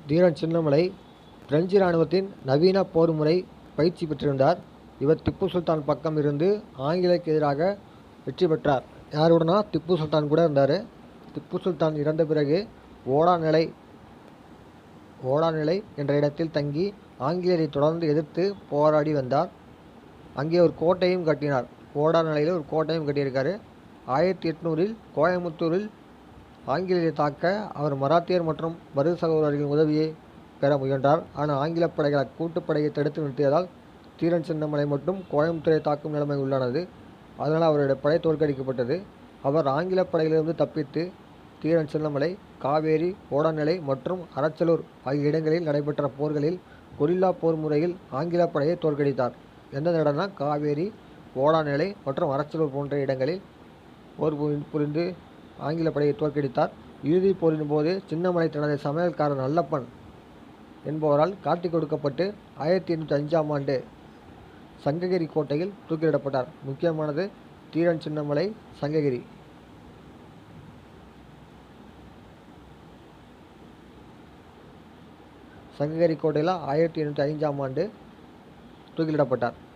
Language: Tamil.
தீரன் சின்னமலை பிரெஞ்சு இராணுவத்தின் நவீன போர் முறை பயிற்சி பெற்றிருந்தார். இவர் திப்பு சுல்தான் பக்கம் இருந்து ஆங்கிலேயருக்கு எதிராக வெற்றி பெற்றார். யாருடனா திப்பு சுல்தான் கூட இருந்தார். திப்பு சுல்தான் இறந்த பிறகு ஓடாநிலை என்ற இடத்தில் தங்கி ஆங்கிலேயரை தொடர்ந்து எதிர்த்து போராடி வந்தார். அங்கே ஒரு கோட்டையும் கட்டினார். ஓடாநிலையில் ஒரு கோட்டையும் கட்டியிருக்காரு. 1800 கோயமுத்தூரில் ஆங்கிலேயரை தாக்க அவர் மராத்தியர் மற்றும் பரு சகோதரர்களின் உதவியை பெற முயன்றார். ஆனால் ஆங்கில படைகள் கூட்டுப்படையை தடுத்து நிறுத்தியதால் தீரன் சின்னமலை மட்டும் கோயமுத்தூரை தாக்கும் நிலைமை உள்ளானது. அதனால் அவருடைய படை தோற்கடிக்கப்பட்டது. அவர் ஆங்கில படையிலிருந்து தப்பித்து தீரன் சின்னமலை காவேரி, ஓடாநிலை மற்றும் அரச்சலூர் ஆகிய இடங்களில் நடைபெற்ற போர்களில் கொரில்லா போர் முறையில் ஆங்கில படையை தோற்கடித்தார். எந்தெந்த இடம்னா காவேரி, ஓடாநிலை மற்றும் அரச்சலூர் போன்ற இடங்களில் போர் புரிந்து ஆங்கில படையை தோற்கடித்தார். இறுதிப் போரின் போது சின்னமலை தனது சமையல்காரர் நல்லப்பன் என்பவரால் காட்டிக் கொடுக்கப்பட்டு 1805ஆம் ஆண்டு சங்ககிரி கோட்டையில் தூக்கிலிடப்பட்டார். முக்கியமானது தீரன் சின்னமலை சங்ககிரி. சங்ககிரி கோட்டையில் 1805ஆம் ஆண்டு தூக்கிலிடப்பட்டார்.